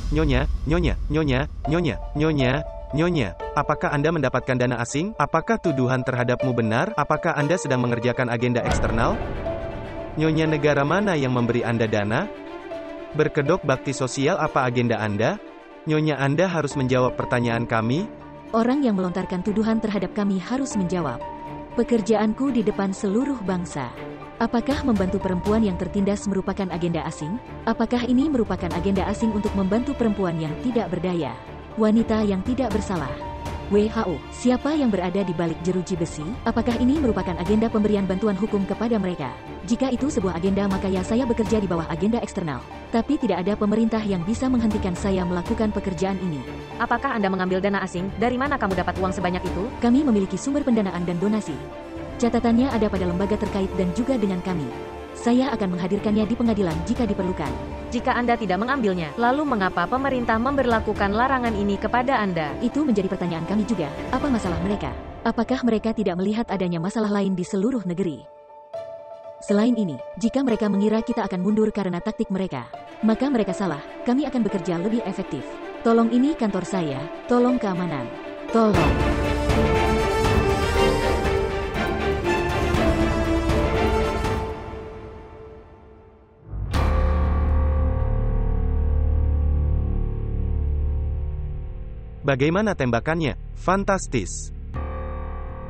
Nyonya, Nyonya, Nyonya, Nyonya, Nyonya, Nyonya, apakah Anda mendapatkan dana asing? Apakah tuduhan terhadapmu benar? Apakah Anda sedang mengerjakan agenda eksternal? Nyonya, negara mana yang memberi Anda dana? Berkedok bakti sosial apa agenda Anda? Nyonya, Anda harus menjawab pertanyaan kami. Orang yang melontarkan tuduhan terhadap kami harus menjawab. Pekerjaanku di depan seluruh bangsa. Apakah membantu perempuan yang tertindas merupakan agenda asing? Apakah ini merupakan agenda asing untuk membantu perempuan yang tidak berdaya? Wanita yang tidak bersalah. WHO, siapa yang berada di balik jeruji besi? Apakah ini merupakan agenda pemberian bantuan hukum kepada mereka? Jika itu sebuah agenda, maka ya saya bekerja di bawah agenda eksternal. Tapi tidak ada pemerintah yang bisa menghentikan saya melakukan pekerjaan ini. Apakah Anda mengambil dana asing? Dari mana kamu dapat uang sebanyak itu? Kami memiliki sumber pendanaan dan donasi. Catatannya ada pada lembaga terkait dan juga dengan kami. Saya akan menghadirkannya di pengadilan jika diperlukan. Jika Anda tidak mengambilnya, lalu mengapa pemerintah memberlakukan larangan ini kepada Anda? Itu menjadi pertanyaan kami juga. Apa masalah mereka? Apakah mereka tidak melihat adanya masalah lain di seluruh negeri? Selain ini, jika mereka mengira kita akan mundur karena taktik mereka, maka mereka salah. Kami akan bekerja lebih efektif. Tolong, ini kantor saya. Tolong keamanan. Tolong. Bagaimana tembakannya? Fantastis.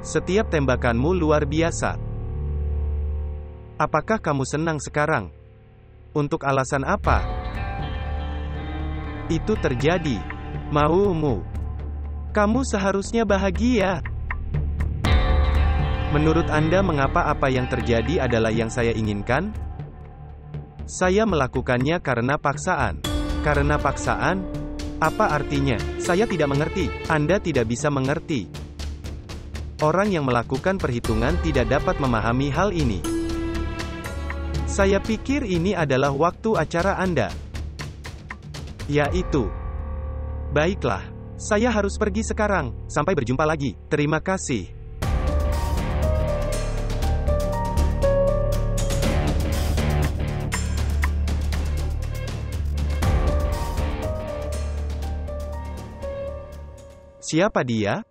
Setiap tembakanmu luar biasa. Apakah kamu senang sekarang? Untuk alasan apa? Itu terjadi. Maumu. Kamu seharusnya bahagia. Menurut Anda, mengapa apa yang terjadi adalah yang saya inginkan? Saya melakukannya karena paksaan. Karena paksaan? Apa artinya? Saya tidak mengerti. Anda tidak bisa mengerti. Orang yang melakukan perhitungan tidak dapat memahami hal ini. Saya pikir ini adalah waktu acara Anda. Yaitu. Baiklah. Saya harus pergi sekarang. Sampai berjumpa lagi. Terima kasih. Siapa dia?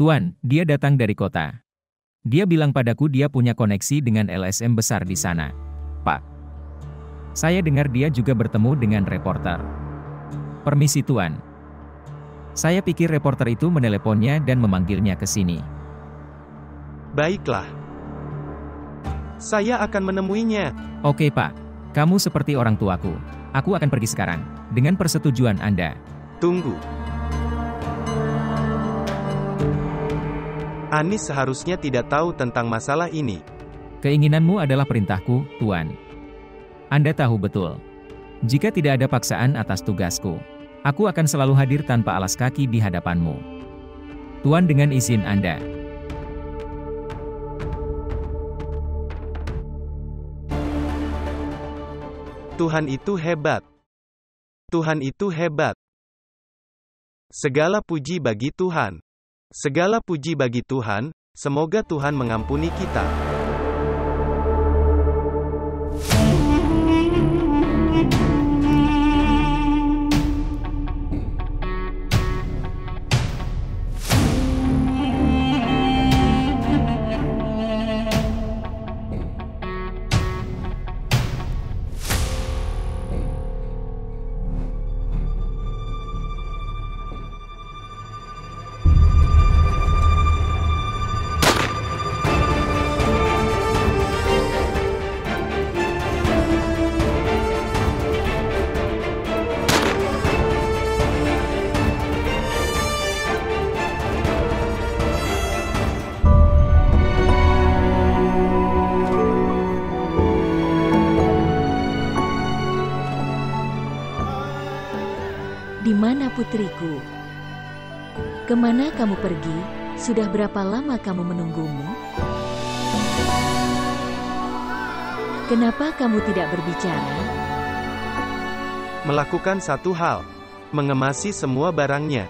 Tuan, dia datang dari kota. Dia bilang padaku dia punya koneksi dengan LSM besar di sana. Pak. Saya dengar dia juga bertemu dengan reporter. Permisi Tuan. Saya pikir reporter itu meneleponnya dan memanggilnya ke sini. Baiklah. Saya akan menemuinya. Oke Pak. Kamu seperti orang tuaku. Aku akan pergi sekarang. Dengan persetujuan Anda. Tunggu. Anis seharusnya tidak tahu tentang masalah ini. Keinginanmu adalah perintahku, Tuan. Anda tahu betul. Jika tidak ada paksaan atas tugasku, aku akan selalu hadir tanpa alas kaki di hadapanmu. Tuan, dengan izin Anda. Tuhan itu hebat. Tuhan itu hebat. Segala puji bagi Tuhan. Segala puji bagi Tuhan, semoga Tuhan mengampuni kita. Di mana putriku? Kemana kamu pergi? Sudah berapa lama kamu menunggumu? Kenapa kamu tidak berbicara? Melakukan satu hal. Mengemasi semua barangnya.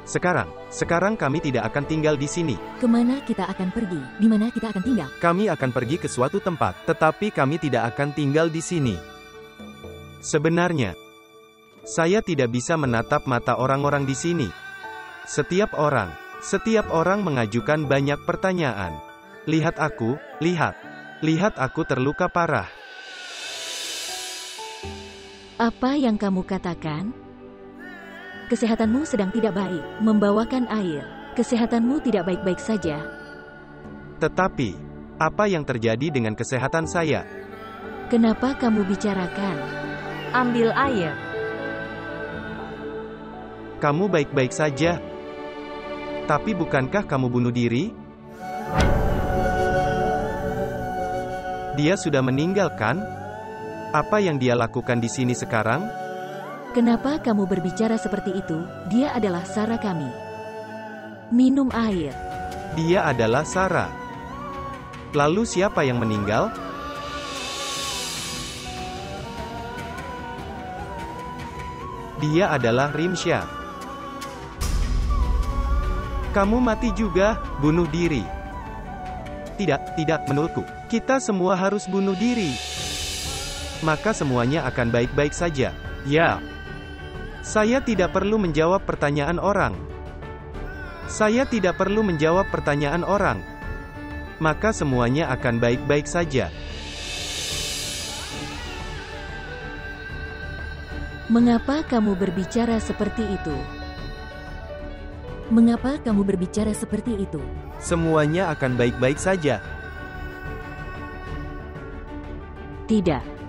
Sekarang kami tidak akan tinggal di sini. Kemana kita akan pergi? Di mana kita akan tinggal? Kami akan pergi ke suatu tempat, tetapi kami tidak akan tinggal di sini. Sebenarnya, Saya tidak bisa menatap mata orang-orang di sini. Setiap orang mengajukan banyak pertanyaan. Lihat aku, lihat aku terluka parah. Apa yang kamu katakan? Kesehatanmu sedang tidak baik, membawakan air. Kesehatanmu tidak baik-baik saja. Tetapi, apa yang terjadi dengan kesehatan saya? Kenapa kamu bicarakan? Ambil air. Kamu baik-baik saja. Tapi bukankah kamu bunuh diri? Dia sudah meninggal kan? Apa yang dia lakukan di sini sekarang? Kenapa kamu berbicara seperti itu? Dia adalah Sarah kami. Minum air. Dia adalah Sarah. Lalu siapa yang meninggal? Dia adalah Rimsha. Kamu mati juga, bunuh diri. Tidak, menurutku. Kita semua harus bunuh diri. Maka semuanya akan baik-baik saja. Ya. Saya tidak perlu menjawab pertanyaan orang. Saya tidak perlu menjawab pertanyaan orang. Maka semuanya akan baik-baik saja. Mengapa kamu berbicara seperti itu? Mengapa kamu berbicara seperti itu? Semuanya akan baik-baik saja. Tidak.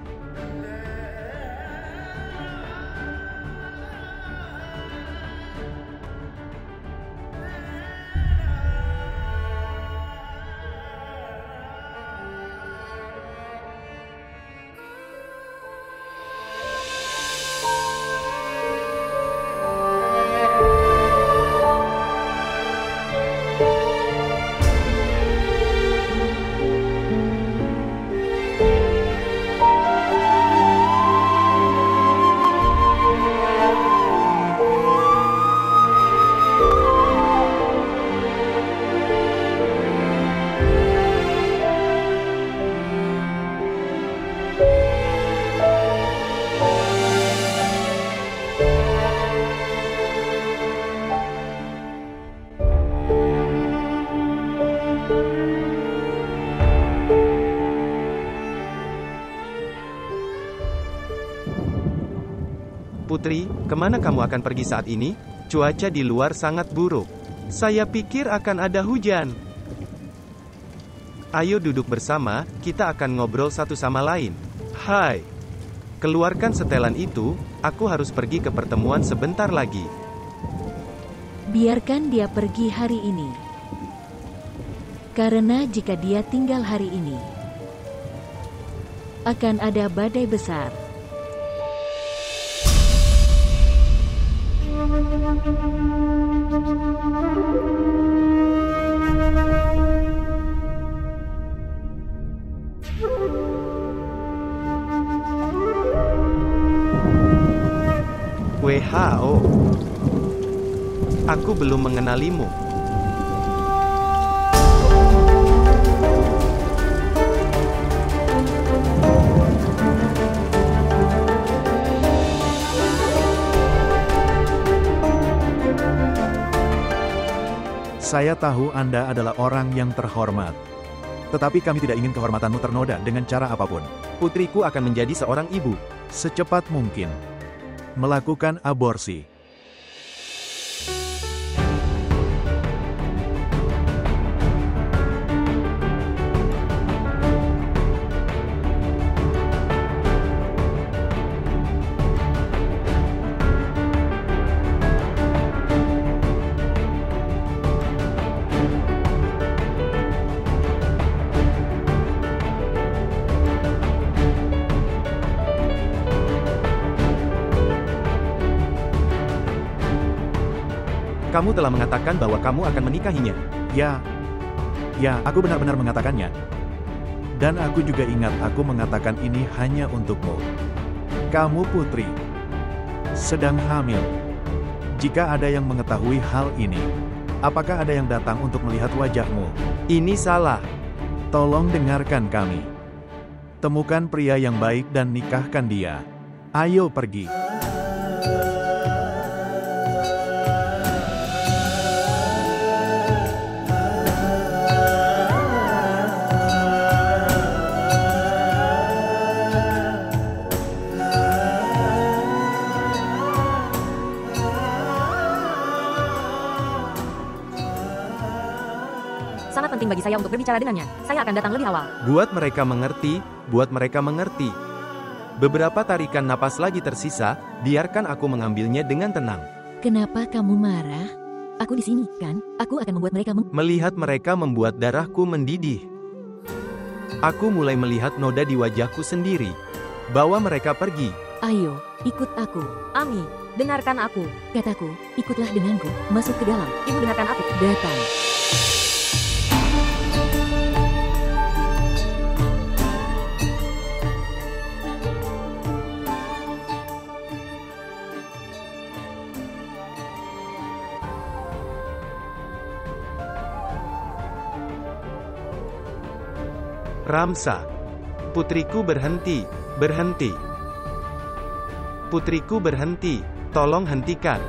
Putri, kemana kamu akan pergi saat ini? Cuaca di luar sangat buruk. Saya pikir akan ada hujan. Ayo duduk bersama, kita akan ngobrol satu sama lain. Hai. Keluarkan setelan itu, aku harus pergi ke pertemuan sebentar lagi. Biarkan dia pergi hari ini. Karena jika dia tinggal hari ini, akan ada badai besar. WHO. Aku belum mengenalimu. Saya tahu Anda adalah orang yang terhormat. Tetapi kami tidak ingin kehormatanmu ternoda dengan cara apapun. Putriku akan menjadi seorang ibu. Secepat mungkin. Melakukan aborsi. Kamu telah mengatakan bahwa kamu akan menikahinya. Ya, aku benar-benar mengatakannya. Dan aku juga ingat aku mengatakan ini hanya untukmu. Kamu putri, sedang hamil. Jika ada yang mengetahui hal ini, apakah ada yang datang untuk melihat wajahmu? Ini salah. Tolong dengarkan kami. Temukan pria yang baik dan nikahkan dia. Ayo pergi. bagi saya untuk berbicara dengannya. Saya akan datang lebih awal. Buat mereka mengerti, buat mereka mengerti. Beberapa tarikan napas lagi tersisa, biarkan aku mengambilnya dengan tenang. Kenapa kamu marah? Aku di sini, kan? Aku akan membuat mereka Melihat mereka membuat darahku mendidih. Aku mulai melihat noda di wajahku sendiri. Bawa mereka pergi. Ayo, ikut aku. Ami, dengarkan aku. Kataku, ikutlah denganku, masuk ke dalam. Ibu dengarkan aku. Datang. Ramsa. Putriku berhenti, berhenti. Putriku berhenti, tolong hentikan.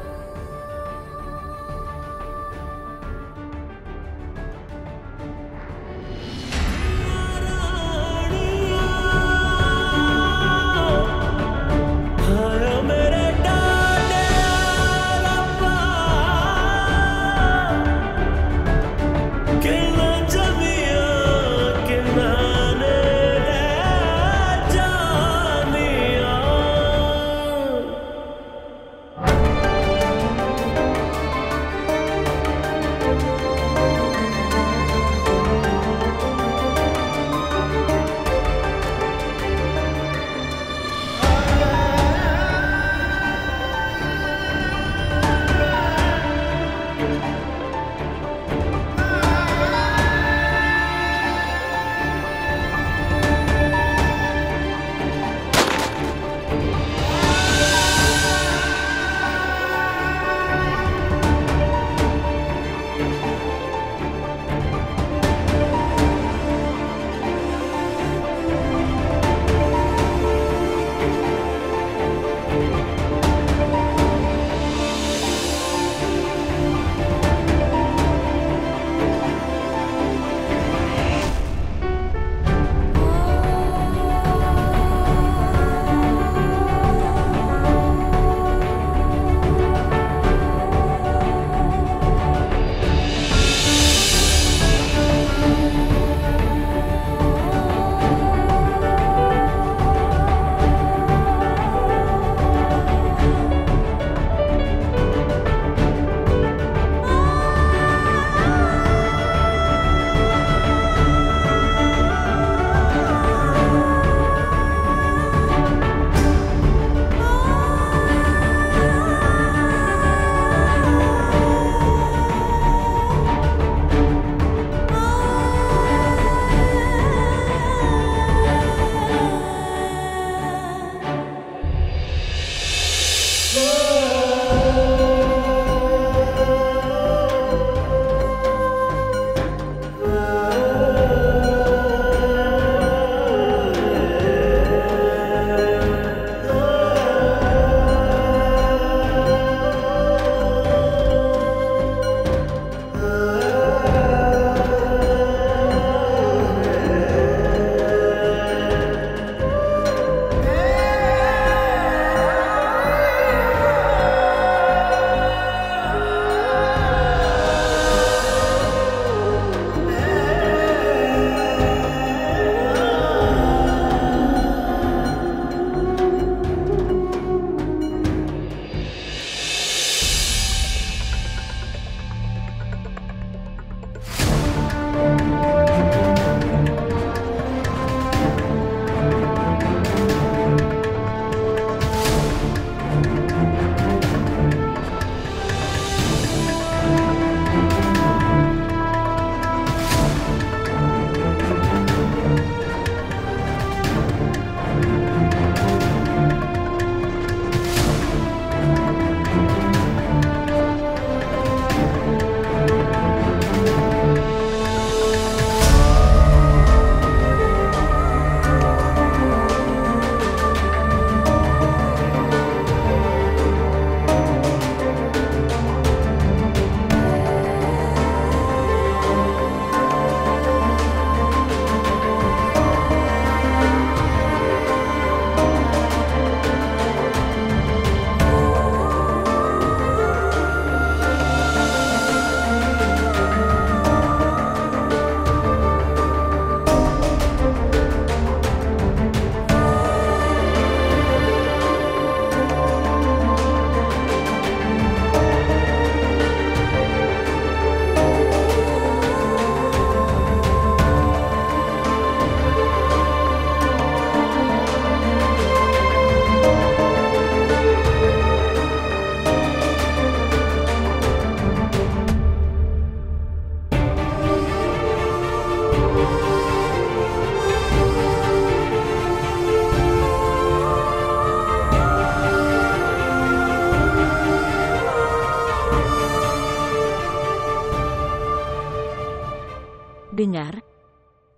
Dengar,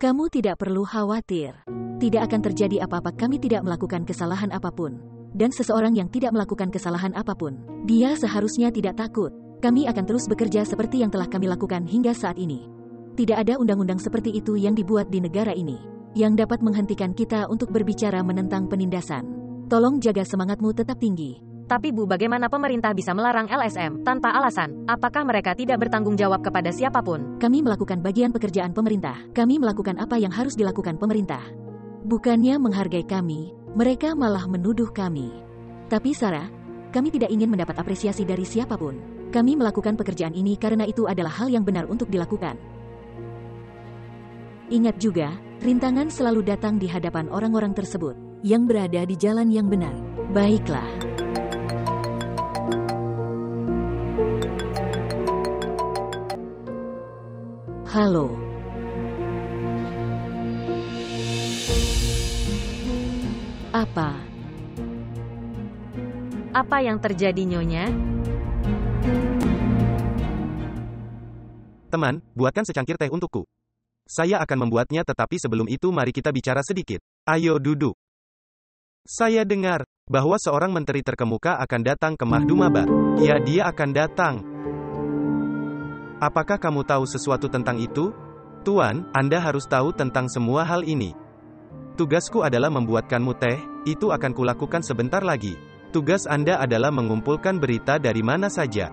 kamu tidak perlu khawatir. Tidak akan terjadi apa-apa, kami tidak melakukan kesalahan apapun. Dan seseorang yang tidak melakukan kesalahan apapun, dia seharusnya tidak takut. Kami akan terus bekerja seperti yang telah kami lakukan hingga saat ini. Tidak ada undang-undang seperti itu yang dibuat di negara ini, yang dapat menghentikan kita untuk berbicara menentang penindasan. Tolong jaga semangatmu tetap tinggi. Tapi Bu, bagaimana pemerintah bisa melarang LSM tanpa alasan? Apakah mereka tidak bertanggung jawab kepada siapapun? Kami melakukan bagian pekerjaan pemerintah. Kami melakukan apa yang harus dilakukan pemerintah. Bukannya menghargai kami, mereka malah menuduh kami. Tapi Sarah, kami tidak ingin mendapat apresiasi dari siapapun. Kami melakukan pekerjaan ini karena itu adalah hal yang benar untuk dilakukan. Ingat juga, rintangan selalu datang di hadapan orang-orang tersebut yang berada di jalan yang benar. Baiklah. Halo. Apa? Apa yang terjadi, Nyonya? Teman, buatkan secangkir teh untukku. Saya akan membuatnya, tetapi sebelum itu mari kita bicara sedikit. Ayo duduk. Saya dengar bahwa seorang menteri terkemuka akan datang ke Mahdumaba. Ya, dia akan datang. Apakah kamu tahu sesuatu tentang itu? Tuan, Anda harus tahu tentang semua hal ini. Tugasku adalah membuatkanmu teh, itu akan kulakukan sebentar lagi. Tugas Anda adalah mengumpulkan berita dari mana saja.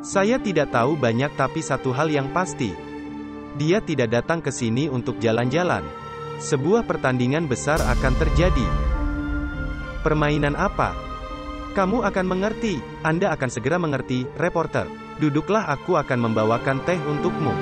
Saya tidak tahu banyak, tapi satu hal yang pasti. Dia tidak datang ke sini untuk jalan-jalan. Sebuah pertandingan besar akan terjadi. Permainan apa? Kamu akan mengerti. Anda akan segera mengerti, reporter. Duduklah, aku akan membawakan teh untukmu.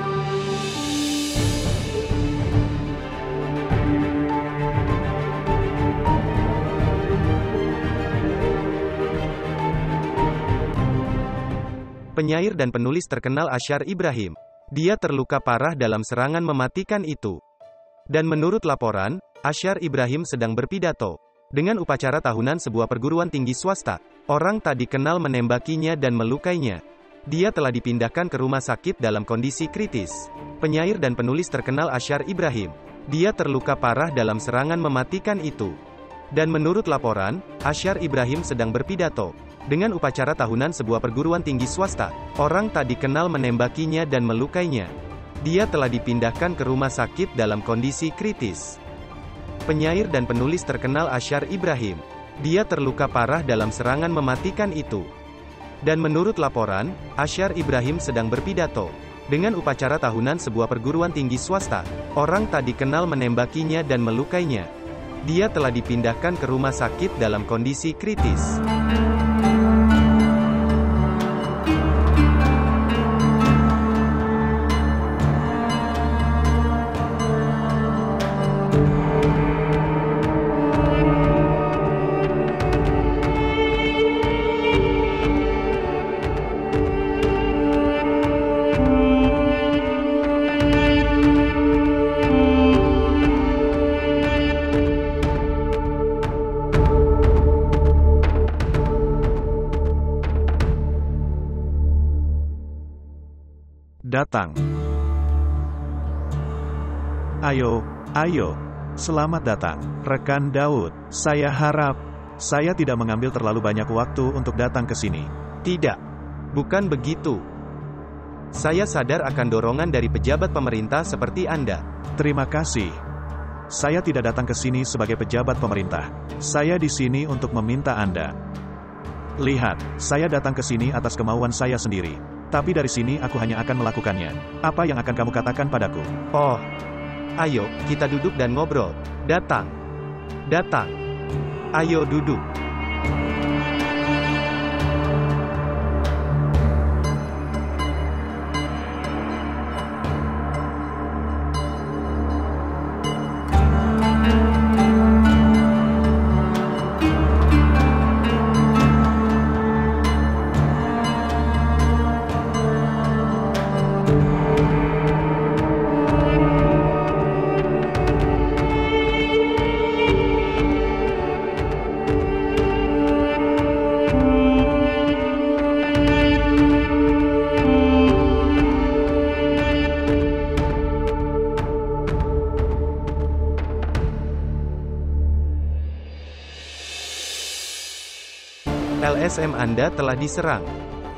Penyair dan penulis terkenal Ashar Ibrahim. Dia terluka parah dalam serangan mematikan itu. Dan menurut laporan, Ashar Ibrahim sedang berpidato. Dengan upacara tahunan sebuah perguruan tinggi swasta, orang tak dikenal menembakinya dan melukainya. Dia telah dipindahkan ke rumah sakit dalam kondisi kritis. Penyair dan penulis terkenal Ashar Ibrahim. Dia terluka parah dalam serangan mematikan itu. Dan menurut laporan, Ashar Ibrahim sedang berpidato. Dengan upacara tahunan sebuah perguruan tinggi swasta, orang tak dikenal menembakinya dan melukainya. Dia telah dipindahkan ke rumah sakit dalam kondisi kritis. Penyair dan penulis terkenal Ashar Ibrahim. Dia terluka parah dalam serangan mematikan itu. Dan menurut laporan, Ashar Ibrahim sedang berpidato. Dengan upacara tahunan sebuah perguruan tinggi swasta, orang tak dikenal menembakinya dan melukainya. Dia telah dipindahkan ke rumah sakit dalam kondisi kritis. Datang. Ayo, selamat datang, rekan Daud. Saya harap saya tidak mengambil terlalu banyak waktu untuk datang ke sini. Tidak, bukan begitu. Saya sadar akan dorongan dari pejabat pemerintah seperti Anda. Terima kasih. Saya tidak datang ke sini sebagai pejabat pemerintah. Saya di sini untuk meminta Anda. Lihat, saya datang ke sini atas kemauan saya sendiri. Tapi dari sini aku hanya akan melakukannya. Apa yang akan kamu katakan padaku? Oh, ayo, kita duduk dan ngobrol. Datang. Datang. Ayo duduk. LSM Anda telah diserang.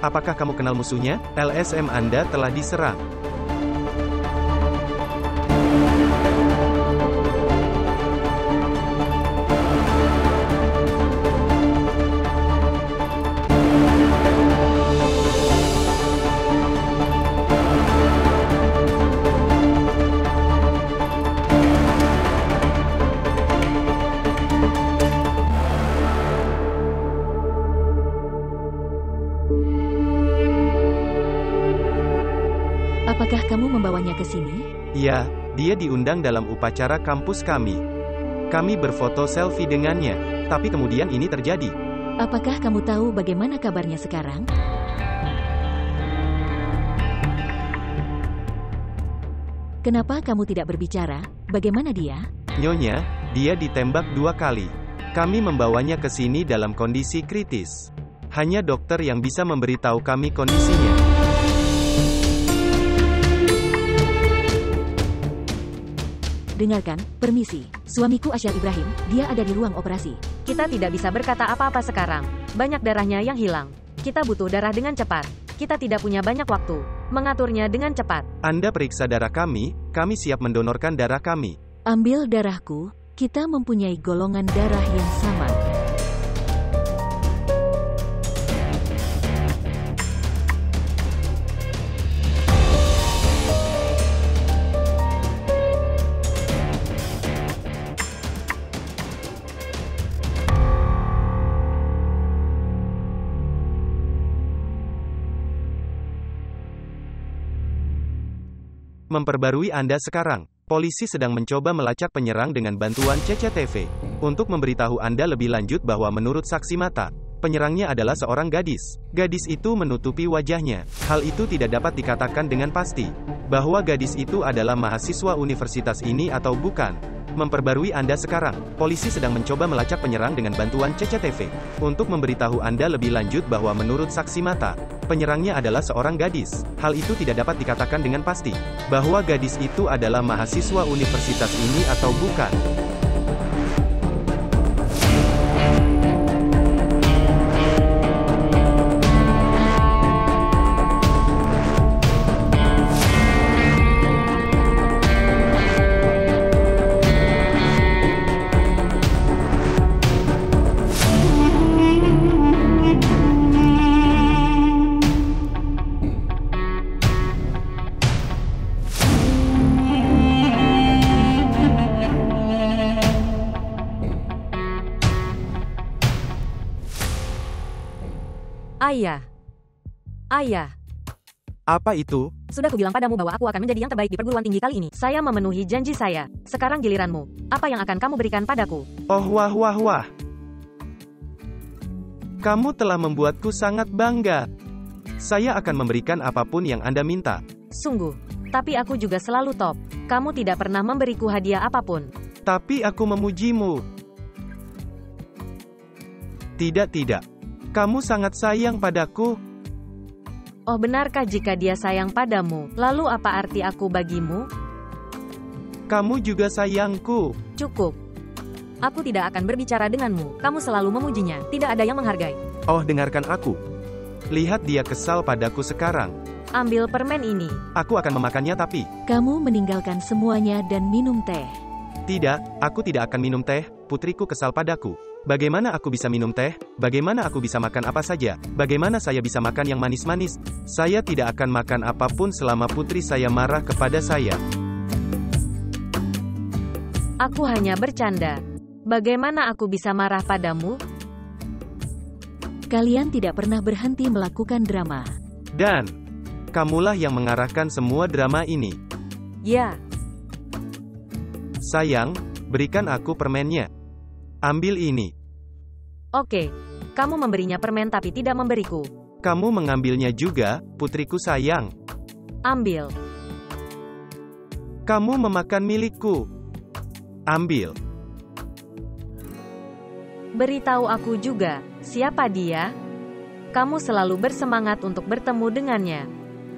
Apakah kamu kenal musuhnya? LSM Anda telah diserang. Apakah kamu membawanya ke sini? Ya, dia diundang dalam upacara kampus kami. Kami berfoto selfie dengannya, tapi kemudian ini terjadi. Apakah kamu tahu bagaimana kabarnya sekarang? Kenapa kamu tidak berbicara? Bagaimana dia? Nyonya, dia ditembak 2 kali. Kami membawanya ke sini dalam kondisi kritis. Hanya dokter yang bisa memberitahu kami kondisinya. Dengarkan, permisi. Suamiku Asyar Ibrahim, dia ada di ruang operasi. Kita tidak bisa berkata apa-apa sekarang. Banyak darahnya yang hilang. Kita butuh darah dengan cepat. Kita tidak punya banyak waktu. Mengaturnya dengan cepat. Anda periksa darah kami siap mendonorkan darah kami. Ambil darahku, kita mempunyai golongan darah yang sama. Memperbarui Anda sekarang. Polisi sedang mencoba melacak penyerang dengan bantuan CCTV. Untuk memberitahu Anda lebih lanjut bahwa menurut saksi mata, penyerangnya adalah seorang gadis. Gadis itu menutupi wajahnya. Hal itu tidak dapat dikatakan dengan pasti bahwa gadis itu adalah mahasiswa universitas ini atau bukan. Memperbarui Anda sekarang. Polisi sedang mencoba melacak penyerang dengan bantuan CCTV. Untuk memberitahu Anda lebih lanjut bahwa menurut saksi mata, penyerangnya adalah seorang gadis. Hal itu tidak dapat dikatakan dengan pasti bahwa gadis itu adalah mahasiswa universitas ini atau bukan. Ayah. Apa itu? Sudah kubilang padamu bahwa aku akan menjadi yang terbaik di perguruan tinggi kali ini. Saya memenuhi janji saya. Sekarang giliranmu. Apa yang akan kamu berikan padaku? Oh wah. Kamu telah membuatku sangat bangga. Saya akan memberikan apapun yang Anda minta. Sungguh. Tapi aku juga selalu top. Kamu tidak pernah memberiku hadiah apapun. Tapi aku memujimu. Tidak. Kamu sangat sayang padaku. Oh, benarkah jika dia sayang padamu? Lalu apa arti aku bagimu? Kamu juga sayangku. Cukup. Aku tidak akan berbicara denganmu. Kamu selalu memujinya. Tidak ada yang menghargai. Oh, dengarkan aku. Lihat dia kesal padaku sekarang. Ambil permen ini. Aku akan memakannya tapi... Kamu meninggalkan semuanya dan minum teh. Tidak, aku tidak akan minum teh. Putriku kesal padaku. Bagaimana aku bisa minum teh? Bagaimana aku bisa makan apa saja? Bagaimana saya bisa makan yang manis-manis? Saya tidak akan makan apapun selama putri saya marah kepada saya. Aku hanya bercanda. Bagaimana aku bisa marah padamu? Kalian tidak pernah berhenti melakukan drama. Dan, kamulah yang mengarahkan semua drama ini. Ya. Sayang, berikan aku permennya. Ambil ini. Oke. Kamu memberinya permen tapi tidak memberiku. Kamu mengambilnya juga, putriku sayang. Ambil. Kamu memakan milikku. Ambil. Beritahu aku juga, siapa dia? Kamu selalu bersemangat untuk bertemu dengannya.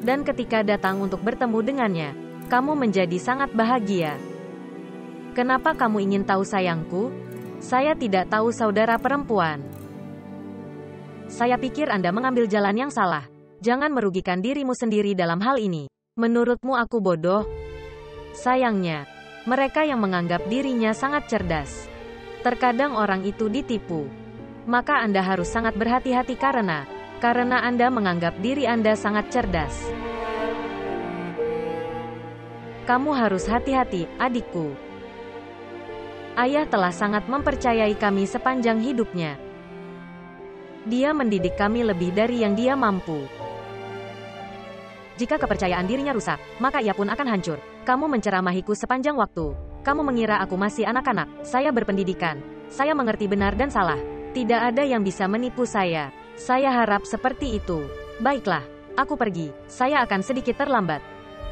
Dan ketika datang untuk bertemu dengannya, kamu menjadi sangat bahagia. Kenapa kamu ingin tahu sayangku? Saya tidak tahu saudara perempuan. Saya pikir Anda mengambil jalan yang salah. Jangan merugikan dirimu sendiri dalam hal ini. Menurutmu aku bodoh? Sayangnya, mereka yang menganggap dirinya sangat cerdas. Terkadang orang itu ditipu. Maka Anda harus sangat berhati-hati karena Anda menganggap diri Anda sangat cerdas. Kamu harus hati-hati, adikku. Ayah telah sangat mempercayai kami sepanjang hidupnya. Dia mendidik kami lebih dari yang dia mampu. Jika kepercayaan dirinya rusak, maka ia pun akan hancur. Kamu menceramahiku sepanjang waktu. Kamu mengira aku masih anak-anak. Saya berpendidikan. Saya mengerti benar dan salah. Tidak ada yang bisa menipu saya. Saya harap seperti itu. Baiklah, aku pergi. Saya akan sedikit terlambat.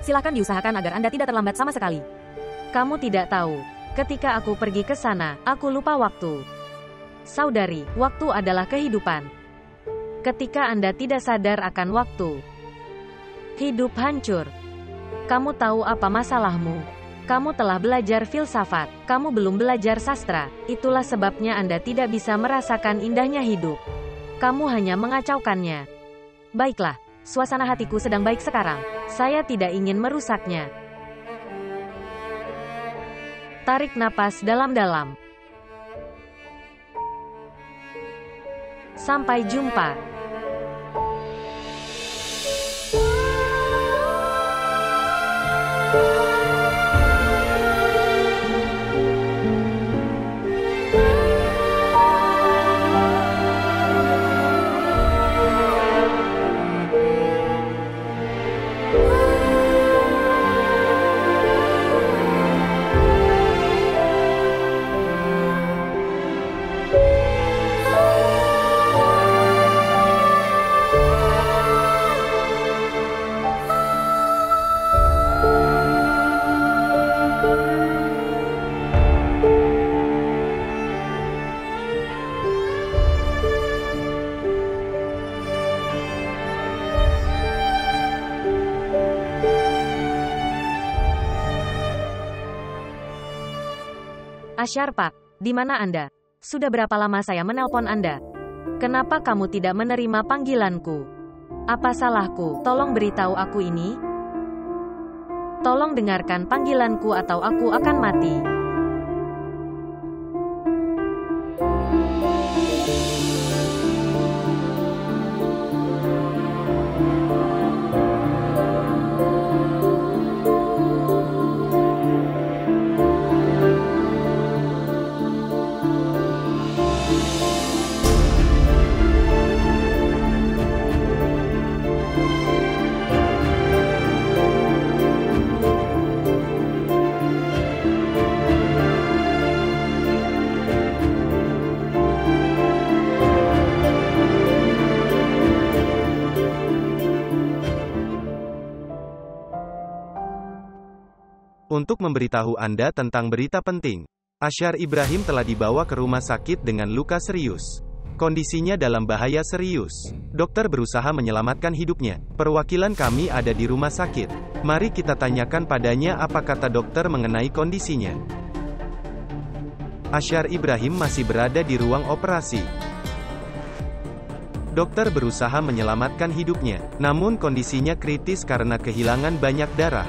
Silakan diusahakan agar Anda tidak terlambat sama sekali. Kamu tidak tahu. Ketika aku pergi ke sana, aku lupa waktu. Saudari, waktu adalah kehidupan. Ketika Anda tidak sadar akan waktu, hidup hancur. Kamu tahu apa masalahmu? Kamu telah belajar filsafat, kamu belum belajar sastra. Itulah sebabnya Anda tidak bisa merasakan indahnya hidup. Kamu hanya mengacaukannya. Baiklah, suasana hatiku sedang baik sekarang. Saya tidak ingin merusaknya. Tarik napas dalam-dalam. Sampai jumpa. Asyar Pak, di mana Anda? Sudah berapa lama saya menelpon Anda? Kenapa kamu tidak menerima panggilanku? Apa salahku? Tolong beritahu aku ini. Tolong dengarkan panggilanku atau aku akan mati. Untuk memberitahu Anda tentang berita penting, Asyar Ibrahim telah dibawa ke rumah sakit dengan luka serius. Kondisinya dalam bahaya serius. Dokter berusaha menyelamatkan hidupnya. Perwakilan kami ada di rumah sakit. Mari kita tanyakan padanya apa kata dokter mengenai kondisinya. Asyar Ibrahim masih berada di ruang operasi. Dokter berusaha menyelamatkan hidupnya, namun kondisinya kritis karena kehilangan banyak darah.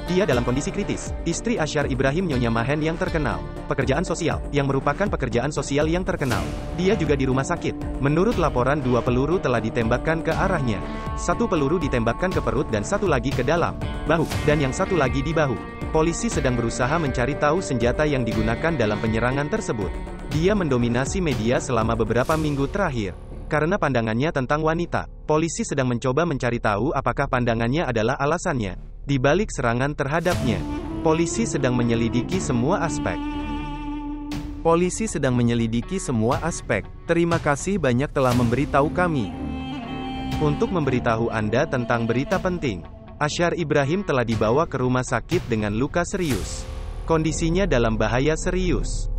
Dia dalam kondisi kritis. Istri Asyar Ibrahim Nyonya Mahen yang terkenal. Pekerjaan sosial, yang merupakan pekerjaan sosial yang terkenal. Dia juga di rumah sakit. Menurut laporan 2 peluru telah ditembakkan ke arahnya. 1 peluru ditembakkan ke perut dan 1 lagi ke dalam bahu, dan yang 1 lagi di bahu. Polisi sedang berusaha mencari tahu senjata yang digunakan dalam penyerangan tersebut. Dia mendominasi media selama beberapa minggu terakhir. Karena pandangannya tentang wanita, polisi sedang mencoba mencari tahu apakah pandangannya adalah alasannya di balik serangan terhadapnya. Polisi sedang menyelidiki semua aspek. Polisi sedang menyelidiki semua aspek. Terima kasih banyak telah memberitahu kami. Untuk memberitahu Anda tentang berita penting, Asyar Ibrahim telah dibawa ke rumah sakit dengan luka serius. Kondisinya dalam bahaya serius.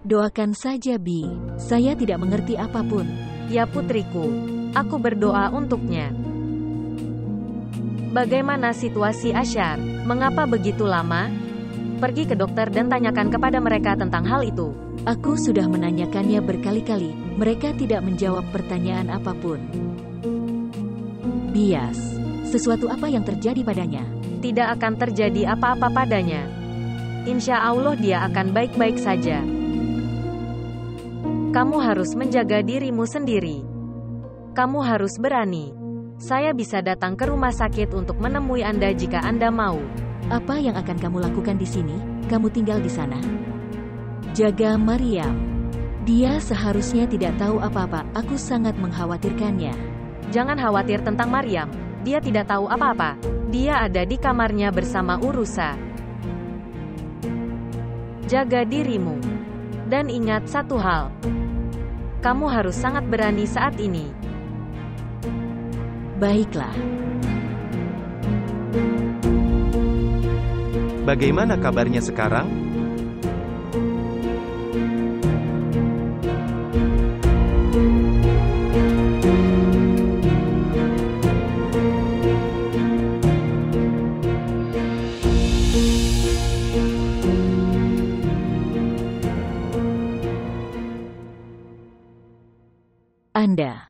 Doakan saja, Bi. Saya tidak mengerti apapun. Ya putriku, aku berdoa untuknya. Bagaimana situasi Asyar? Mengapa begitu lama? Pergi ke dokter dan tanyakan kepada mereka tentang hal itu. Aku sudah menanyakannya berkali-kali. Mereka tidak menjawab pertanyaan apapun. Bias, sesuatu apa yang terjadi padanya? Tidak akan terjadi apa-apa padanya. Insya Allah dia akan baik-baik saja. Kamu harus menjaga dirimu sendiri. Kamu harus berani. Saya bisa datang ke rumah sakit untuk menemui Anda jika Anda mau. Apa yang akan kamu lakukan di sini? Kamu tinggal di sana. Jaga Maryam. Dia seharusnya tidak tahu apa-apa. Aku sangat mengkhawatirkannya. Jangan khawatir tentang Maryam. Dia tidak tahu apa-apa. Dia ada di kamarnya bersama Urusa. Jaga dirimu. Dan ingat satu hal. Kamu harus sangat berani saat ini. Baiklah. Bagaimana kabarnya sekarang? Anda.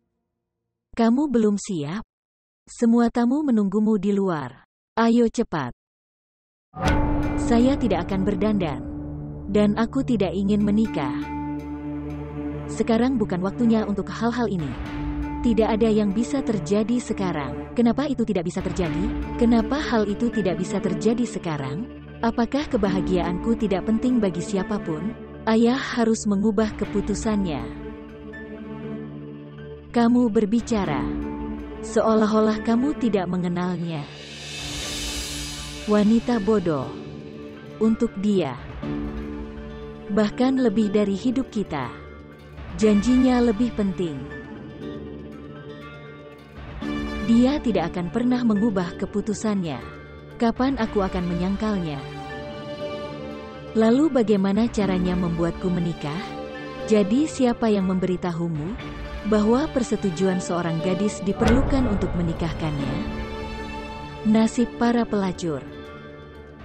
Kamu belum siap? Semua tamu menunggumu di luar. Ayo cepat. Saya tidak akan berdandan. Dan aku tidak ingin menikah. Sekarang bukan waktunya untuk hal-hal ini. Tidak ada yang bisa terjadi sekarang. Kenapa itu tidak bisa terjadi? Kenapa hal itu tidak bisa terjadi sekarang? Apakah kebahagiaanku tidak penting bagi siapapun? Ayah harus mengubah keputusannya. Kamu berbicara seolah-olah kamu tidak mengenalnya. Wanita bodoh. Untuk dia. Bahkan lebih dari hidup kita. Janjinya lebih penting. Dia tidak akan pernah mengubah keputusannya. Kapan aku akan menyangkalnya? Lalu bagaimana caranya membuatku menikah? Jadi siapa yang memberitahumu bahwa persetujuan seorang gadis diperlukan untuk menikahkannya? Nasib para pelacur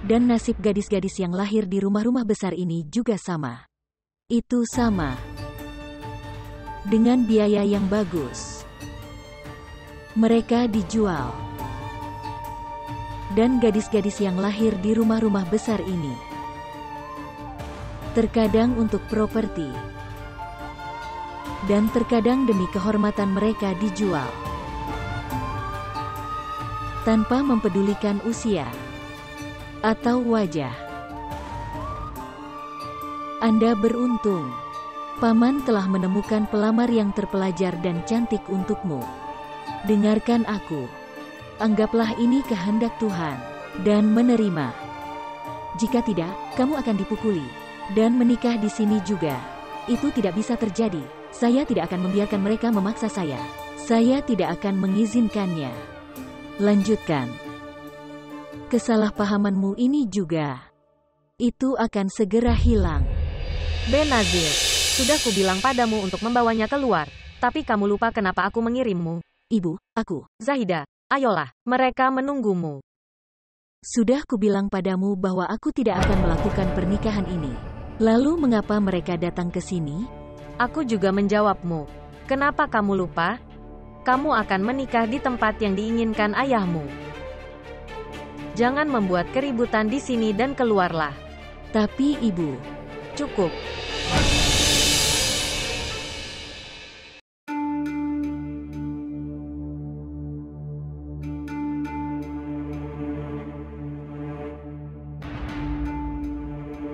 dan nasib gadis-gadis yang lahir di rumah-rumah besar ini juga sama. Itu sama. Dengan biaya yang bagus. Mereka dijual. Dan gadis-gadis yang lahir di rumah-rumah besar ini terkadang untuk properti. Dan terkadang demi kehormatan mereka dijual. Tanpa mempedulikan usia atau wajah. Anda beruntung. Paman telah menemukan pelamar yang terpelajar dan cantik untukmu. Dengarkan aku. Anggaplah ini kehendak Tuhan. Dan menerima. Jika tidak, kamu akan dipukuli. Dan menikah di sini juga. Itu tidak bisa terjadi. Saya tidak akan membiarkan mereka memaksa saya. Saya tidak akan mengizinkannya. Lanjutkan. Kesalahpahamanmu ini juga. Itu akan segera hilang. Benazir, sudah kubilang padamu untuk membawanya keluar. Tapi kamu lupa kenapa aku mengirimmu. Ibu, aku. Zahida, ayolah, mereka menunggumu. Sudah kubilang padamu bahwa aku tidak akan melakukan pernikahan ini. Lalu mengapa mereka datang ke sini? Aku juga menjawabmu. Kenapa kamu lupa? Kamu akan menikah di tempat yang diinginkan ayahmu. Jangan membuat keributan di sini dan keluarlah. Tapi ibu. Cukup.